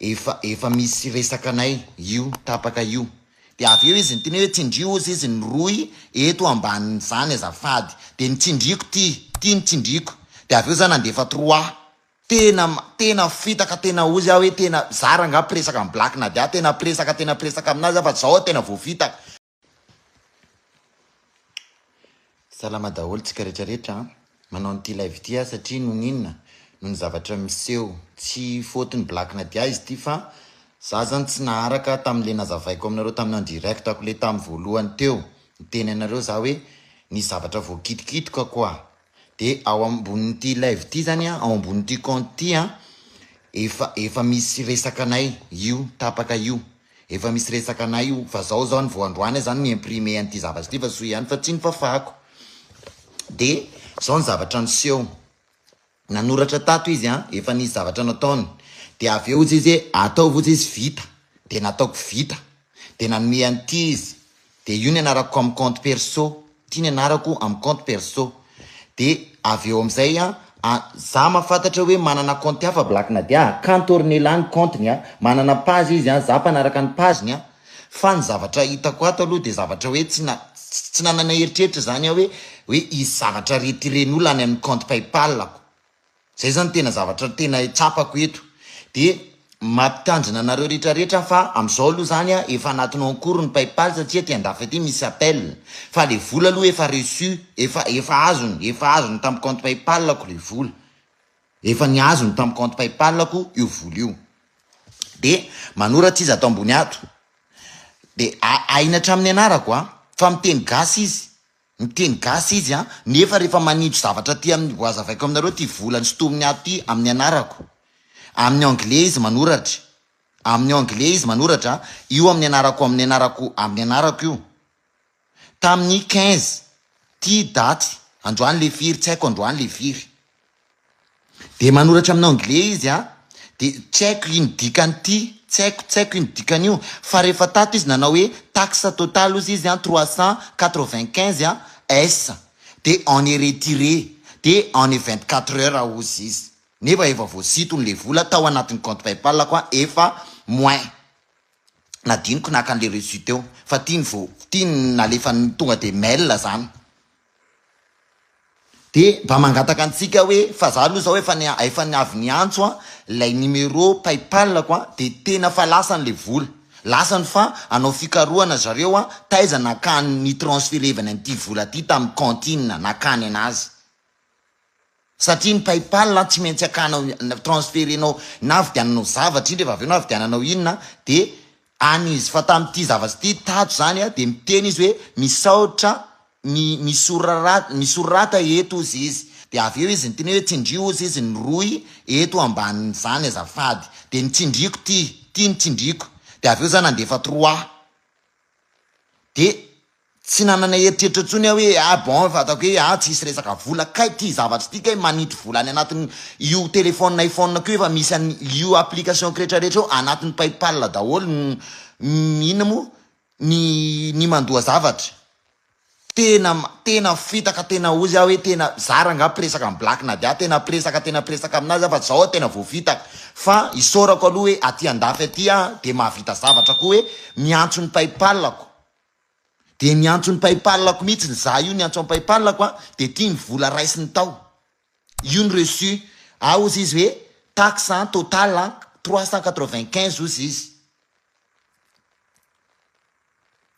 efa misy resaka anay io tapaka io. De avy eo izy ny teny hoe tsindrio izy ny roy eto ambanin'izany azafady. De ny tsindriko ty ny tsindriko. De avy eo zany andefa 3 tena fitaka tena ozy aho hoe tena zara nga presaka amin'ny Black Nadia tena presaka aminazy fa zao tena voafitaka. Salama daholo tsika rehetrarehetra manao an'ity live ity satria noninona no ny zavatra miseho tsy fotony Black Nadia izy ity fa za zany tsy naharaka tamin'le nazavaiko aminareo tamin'ny direct ako le tamin'ny voalohany teo niteny anareo za hoe ny zavatra voakitikitiko koa. De ao ambonin'ity live ity zany ao ambonin'ity compte ity efa misy resaka anay io tapaka io. Efa misy resaka anay io fa zao ny voandroany zany ny imprimer an'ity zavatra ity fa so ihany fa tsy ny fafako. De zao ny zavatra niseho nanoratra tato izy efa nisy zavatra nataony. De avy eo izy atao votsy izy vita. De nataoko vita. De nanome an'ity izy. De io ny anarako amin'ny compte perso. Ty ny anarako amin'ny compte perso. De avy eo amizay za mahafantatra hoe manana compte hafa Black Nadia kantornelany compteny manana page izy za mpanaraka ny pageny fa ny zavatra hitako ato aloha de zavatra hoe tsy nanana eritreritra zany hoe izy zavatra retiren'olona any amin'ny compte PayPal ako. Zay zany tena zavatra tena tsapako eto. De mampitandrina anareo rehetrarehetra fa amizao aloha zany efa anatinao akory ny PayPal satria ty andafy aty misy appel. Fa le vola aloha efa reçu, efa azony tamin'ny compte PayPal ako le vola. Efa niazony tamin'ny compte PayPal ako io vola io. De manoratra izy ato ambony ato. De aina hatramin'ny anarako fa miteny gasy izy. Miteny gasy izy nefa rehefa manidro zavatra ty amin'ny voazavaiko aminareo ty vola ny sotominy ato ty amin'ny anarako. Amin'ny anglais izy manoratra. Amin'ny anglais izy manoratra io amin'ny anarako io. Tamin'ny 15 ty daty androany le firy tsy haiko androany le firy. De manoratra amin'ny anglais izy de tsy haiko ino dikany ty, tsy haiko ino dikany io fa rehefa tato izy nanao hoe taxe totale ozy izy 395 S. De on est retiré. De on est 24 heures ozy izy. Nefa efa voasitony le vola tao anatin'ny compte PayPal koa efa moins. Nadiniko nakan'le reçu teo fa tiany nalefa tonga de mail zany. De mba mangataka antsika hoe fa za aloha zao efa avy niantso lay numéro PayPal de tena fa lasany le vola. Lasany fa anao fikarohana zareo taiza nakany ny transferevana an'ity vola ty tamin'ny cantine nakany anazy. Satria ny PayPal tsy maintsy akana transferenao navidiananao zavatra indre avy eo navidiananao inona de anizy fa tamin'ity zavatra ty tato zany de miteny izy hoe misaotra misorata eto izy. De avy eo izy niteny hoe tsindrio izy ny roy eto ambanin'izany azafady. De ny tsindriko ty ny tsindriko. De avy eo zany andefa 3. De tsy nanana eritreritra tsony hoe bon fatako hoe tsisy resaka vola kay ty zavatra ty kay manitry vola any anatin'ny io telefone iPhone ko efa misy io application rehetrarehetra anatin'ny PayPal daholo inona mo ny mandoa zavatra. Tena fitaka tena ozy aho hoe tena zara nga presaka amin'ny Black Nadia tena presaka aminazy fa zao tena voafitaka. Fa isorako aloha hoe aty andafy aty de mahavita zavatra koa hoe miantso ny PayPal ako. De niantso ny PayPal ako mihitsy za io niantso amin'ny PayPal ako de tia ny vola raisiny tao. Io ny reçu. Ozy izy hoe taxe total 395 ozy izy.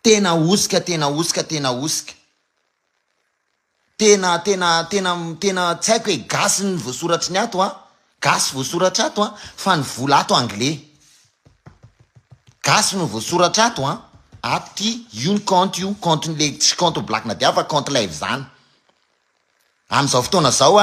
Tena osika. Tena tsy haiko hoe gasy ny voasoratry ny ato gasy voasoratra ato fa ny vola ato anglais. Gasy no voasoratra ato aty io ny compte le tsy compte Black Nadia fa compte live zany. Amizao fotoana zao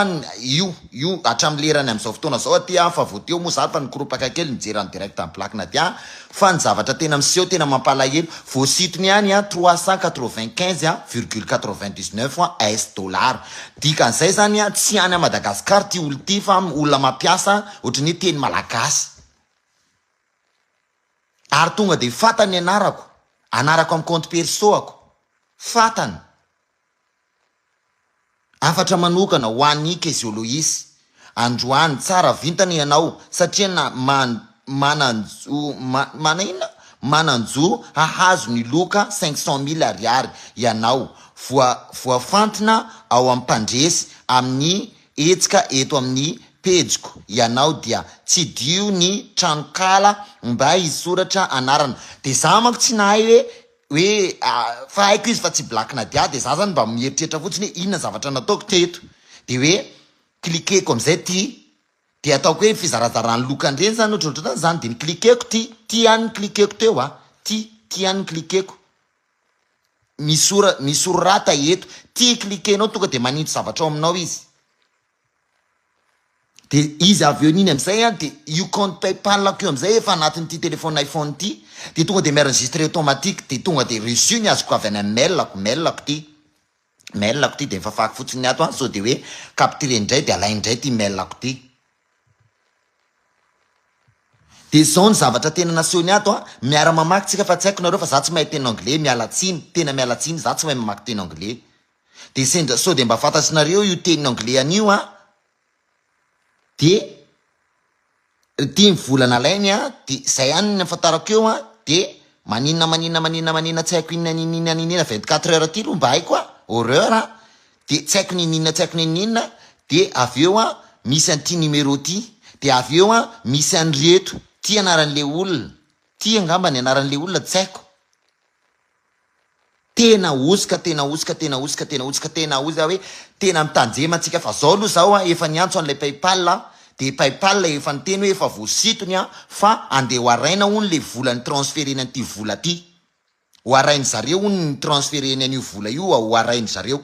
io hatramin'ny lerany amizao fotoana zao aty fa voateo moa zany fa nikoropaka kely mijery ny direct amin'ny Black Nadia fa ny zavatra tena miseho tena mampalahelo voasitony ihany 395,99 US dollar. Dikan'izay zany tsy any a Madagascar ty olo ty fa olona mampiasa ohatrany teny malagasy. Ary tonga de fatany anarako amin'ny compte perso ako. Fatany. Afatra manokana ho an'ny kezioloisy. Androany tsara vintany ianao satria mananjo ahazo ny loka 500,000 ariary ianao voafantina ao amin'ny mpandresy amin'ny etsika eto amin'ny pejiko ianao dia tsy dio ny tranokala mba hisoratra anarana de za manko tsy nahay hoe fa haiko izy fa tsy black Nadia de za zany mba mieritreritra fotsiny hoe inona zavatra nataoko teto de hoe klikeko amizay ty de ataoko hoe fizarazarany lokan'ireny zany ohatrohatra zany de niklikeko ty any klikeko teo ty any klikeko misorata eto ty klikenao tonga de manintso zavatra ao aminao izy de izy avy eo niny amizay de io compte PayPal akeo amizay efa anatin'ity téléphone iPhone ty de tonga de mienregistré automatique de tonga de reçu ny azoko avy any mailako ty de fafako fotsiny ato so de hoe capturé indray de alaindray ty mailako ty de zao ny zavatra tena naseho ato miara mamaky tsika fa tsy haiko nareo fa za tsy mahay teny anglais tena mialatsiny za tsy mahay mamaky teny anglais de sendra so de mba fantatsinareo io teny anglais anio de ty volana lainy de zay any ny afantarako eo de maninona tsy haiko inina 24 heures ty mba haiko horreur de tsy haiko ninina de avy eo misy an'ty numéro ty de avy eo misy anreto ty anaran'le olona ty angamba ny anaran'le olona tsy haiko tena osika hoe tena mitanjema atsika fa zao aloha zao efa niantso an'lay PayPal de PayPal efa niteny hoe efa voasitony fa andeha hoaraina hony le vola ny transféreny an'ty vola ty hoarainy zareo hony ny transféreny an'io vola io hoarainy zareo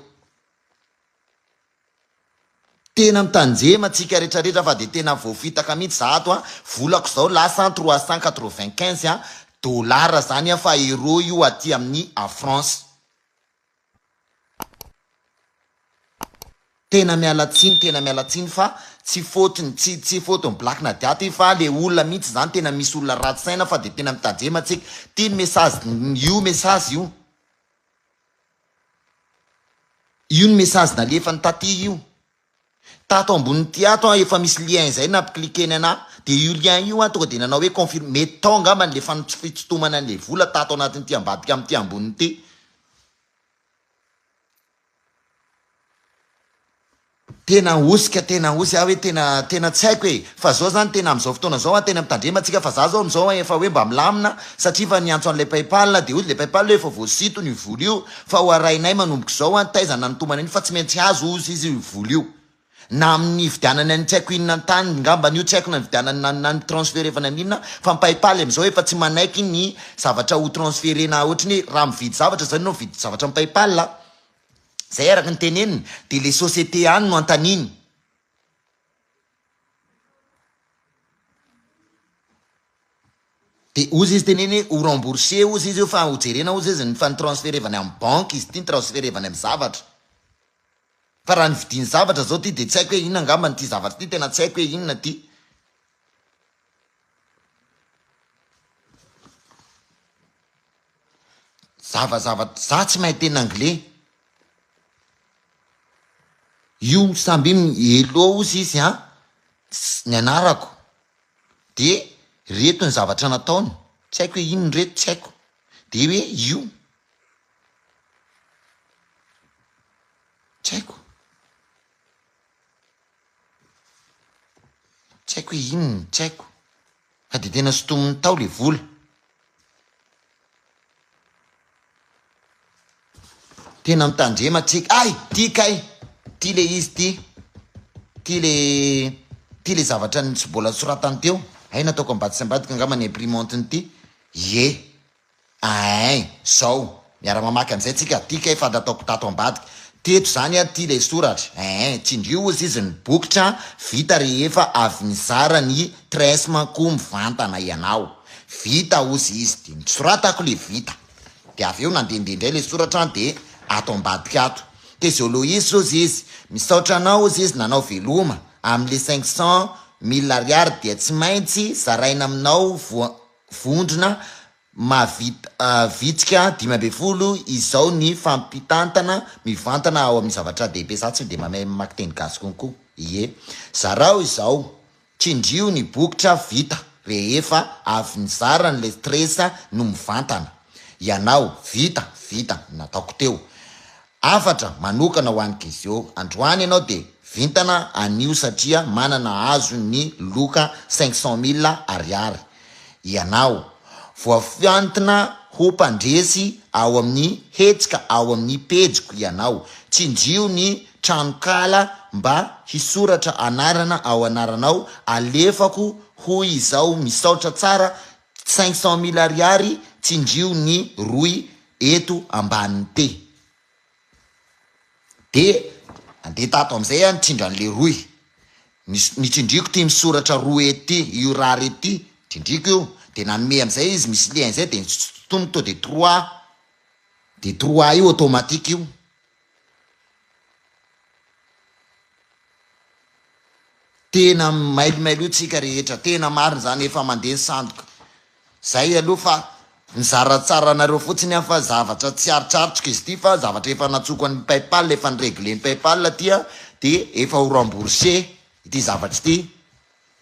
tena mitanjema atsika rehetrarehetra fa de tena voafitaka mihitsy zato volako zao lasa 395 dollara zany fa euro io aty amin'ny France tena mialatsiny fa tsy fotony black Nadia ty fa le olona mihitsy zany tena misy olona ratsy saina fa de tena mitanjema atsika ty message io ny message nalefa ny taty io tato ambony ty ato efa misy lien zay na klikeny ana de io lien io tonga de nanao hoe confirme mettao ngamba le fitsontomana an'le vola tato anatin'ny ty ambadika amin'ty ambony ty tena osika hoe tena tsy haiko hoe fa zao zany tena am'izao fotoana zao tena mitandrema atsika fa za zao am'izao efa hoe mba milamina satria fa niantso an'le PayPal de ozy le PayPal efa voasito ny vola io fa hoarainay manomboko zao taizana nitomana iny fa tsy maintsy azo ozy izy vola io na amin'ny vidianany any tsy haiko inona ny tany ngamba n'io tsy haiko na vidianany na transféré evana amin'inona fa PayPal am'izao efa tsy manaiky ny zavatra ho transférena ohatrany raha mividy zavatra zany nao vidy zavatra amin'ny PayPal zay araka ny teneniny de le société any no antaniny de ozy izy teneny ho remboursé ozy izy io fa hojerena ozy izy ny fa ny transféré evany amin'ny banque izy ty ny transféré evany amin'ny zavatra fa raha ny vidiny zavatra zao ty de tsy haiko hoe inona ngamba nyty zavatra ty tena tsy haiko hoe inona ty zavatra za tsy mahay teny anglais io samby elo ozy izy ny anarako de reto ny zavatra nataony tsy haiko hoe ino ny reto tsy haiko de hoe io tsy haiko hoe inony tsy haiko fa de tena sotominy tao le vola tena mitandrema tsika ty le izy ty le zavatra ny tsy bola soratany teo ay nataoko ambadika ambadika angamba ny imprimante-ny ty zao miara mamaky amizay tsika ty fantataoko tato ambadika teto zany ty le soratra tsindrio ozy izy ny bokotra vita rehefa avy nizara ny tresmanko mivantana ianao vita ozy izy de nisoratako le vita de avy eo nandendendray le soratra de ato ambadika ato de zolo izy ozy izy misaotra anao ozy izy nanao veloma am'le 500,000 ariary dia tsy maintsy zaraina aminao vondrona vitsika 5 izao ny fampitantana mivantana ao amin'ny zavatra dehibe sa tsy de mamaky teny gasy konko zarao izao tsindrio ny bokotra vita rehefa avy nizara n'le stressa no mivantana. Ianao vita nataoko teo. Afatra manokana ho an'ny Gizio. Androany ianao de vintana anio satria manana azo ny loka 500,000 ariary. Ianao voafiantina ho mpandresy ao amin'ny hetsika ao amin'ny pejiko. Ianao tsinjio ny tranokala mba hisoratra anarana ao anaranao, alefako ho izao misaotra tsara 500,000 ariary, tsinjio ny roy eto ambaniny te. De andeha tato amizay any tindran'le roy. Nitsindriko ty misoratra roy ety io raha rety tindriko io. De nanome amizay izy misy le an'izay de tonga to de 3. De 3 io automatique io. Tena mailimailo io tsika rehetra. Tena marina zany efa mandeha sandoka. Zay aloha fa nizara tsara anareo fotsiny fa zavatra tsy aritsarotrika izy ty fa zavatra efa natsoko an'ny PayPal, efa niregle ny PayPal tia de efa ho remboursé ity zavatra ity.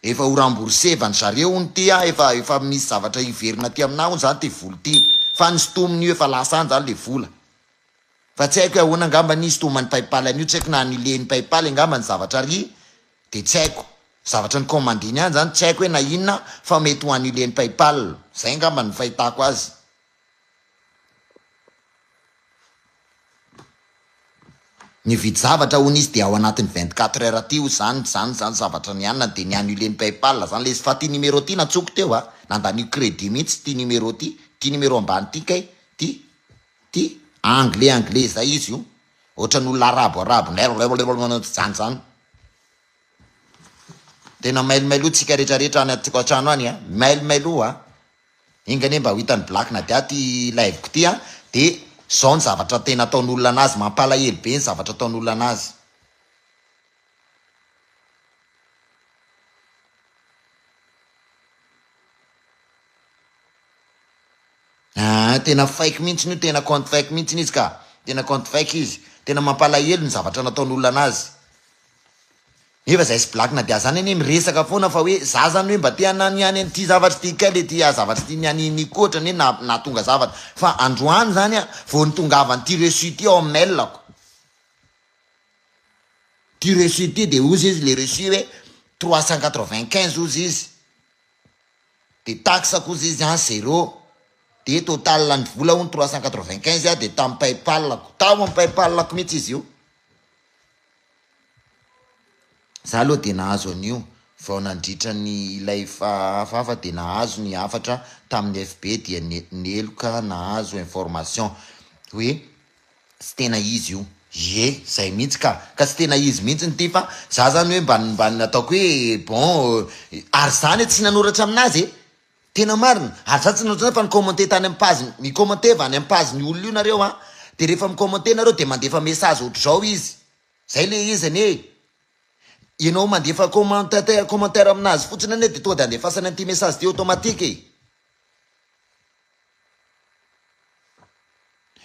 Efa ho remboursé va zareo ny tia efa misy zavatra hiverina ty aminao zany ty vola ty. Fa nistominy io efa lasa any zany le vola. Fa tsy haiko ahoana angamba nisy tomany PayPal an'io, tsy haiko na nileny PayPal angamba ny zavatra ry de tsy haiko. Zavatra ny commandiny any zany tsy haiko hoe na inona fa mety ho anileny PayPal. Zay angamba ny fahitako azy. Nividy zavatra ho nisy de ao anatin'ny 24 heures ty zany zavatra nianina de nianileny PayPal zany le fa ty numéro ty natsoko teo a. Nandanio crédit mihitsy ty numéro ty. Ty numéro ambany ty kay ty anglais zay izy io. Ohatran'olona arabo zany. Tena mailimailo tsika rehetrarehetra any atsika trano any a. Mailimailo a. Ingane mba ho hitan'ny Black Nadia ty live-ko ty a. De zao ny zavatra tena ataon'olona anazy, mampalahelo be ny zavatra ataon'olona anazy. Tena fake mihitsy io, tena compte fake mihitsy izy ka. Tena compte fake izy. Tena mampalahelo ny zavatra nataon'olona anazy. Efa zay sy Black Nadia zany ane miresaka foana fa hoe za zany hoe mba te hanany any ty zavatra ty kely ty zavatra ty nianiny koatra ne na tonga zavatra. Fa androany zany a vao nitongavany ty reçu ty ao amin'ny mail-ako. Ty reçu ty de ozy izy le reçu hoe 395 ozy izy. De taxako ozy izy 0. De total ny vola ho 395 a de tamin'ny PayPal-ako. Tamin'ny PayPal-ako mihitsy izy io. Za aloha de nahazo an'io vao nandritra ny ilay fahafa de nahazo ny afatra tamin'ny FB dia neloka nahazo information hoe sy tena izy io. Zay mihitsy ka sy tena izy mihitsy ny ty fa za zany hoe mba nataoko hoe bon ary zany tsy nanoratra aminazy tena marina. Ary za tsy nanoratra fa nikomente tany amin'ny page, mikomente va any amin'ny page ny olona io nareo a. De rehefa mikomente nareo de mandefa message ohatr'izao izy. Zay le izy ane. Ianao mandefa commentaire aminazy fotsiny ane de tonga de andefasany an'ity message ty automatique.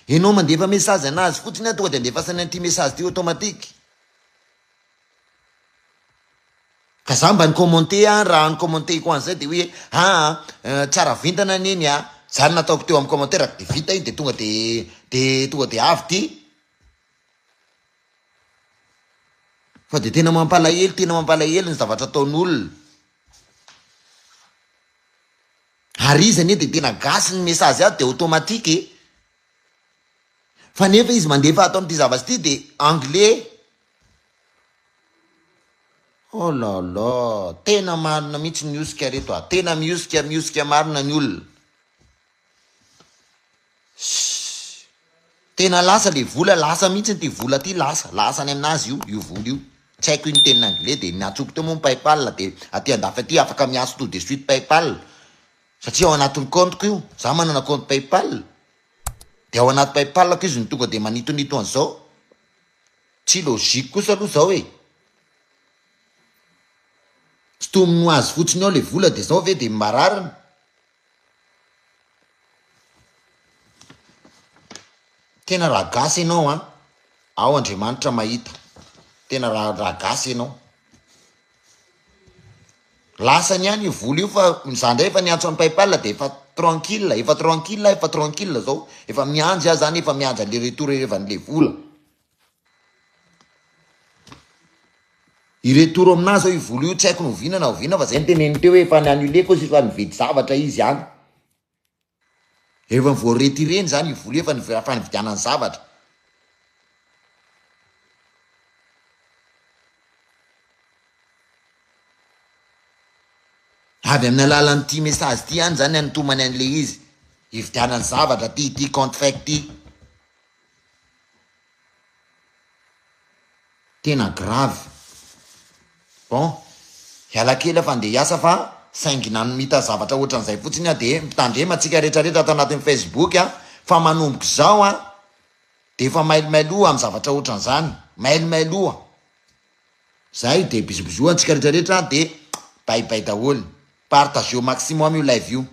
Ianao mandefa message anazy fotsiny tonga de andefasany an'ity message ty automatique. Ka za mba nikomente raha nikomente ko an'izay de hoe tsara vintana neny a. Zany nataoko teo amin'ny commentaire de vita iny de tonga de avy ty. Fa de tena mampalahelo ny zavatra ataon'olona. Ary izy ane de tena gasy ny message ato de automatique. Fa nefa izy mandefa ataon'ity zavatra ty de anglais. Oh là là, tena marina mihitsy miosika reto a. Tena miosika marina ny olona. Tena lasa le vola, lasa mihitsy ty vola ty lasa any aminazy io vola io. Tsy haiko iny teny anglais de natsoko teo moa PayPal de aty andafy aty afaka miaso tout de suite PayPal. Satria ao anatin'ny compte-ko io, za manana compte PayPal. De ao anaty PayPal ko izy ny tonga de manitonito an'izao. Tsy logique kosa aloha zao e. Tsy tomony ho azy fotsiny ao le vola de zao ve de mararina. Tena raha gasy ianao a. Ao Andriamanitra mahita. Tena raha gasy ianao. Lasany ihany io vola io fa zandray efa niantso amin'ny PayPal de efa tranquille zao. Efa mianjy aho zany efa mianjy le retour rehefa n'le vola. I retour aminazy zao i vola io tsy haiko noviana na oviana fa zay teneny teo hoe efa niannuleko sy efa nividy zavatra izy hany. Efa vo retireny zany i vola efa nividianany zavatra. Avy amin'ny alalan'ity message ty ihany zany anotomany an'le izy hividianany zavatra ty compte fake ty. Tena grave. Bon, hiala kely fa andeha hiasa fa saingina mita zavatra ohatran'izay fotsiny de mitandrema antsika rehetrarehetra ato anatin'ny Facebook fa manomboka zao de efa mailomailoa amin'ny zavatra ohatran'izany. Mailomailoa. Zay de bizobizoa antsika rehetrarehetra de bye daholo. Partagez au maximum io live io.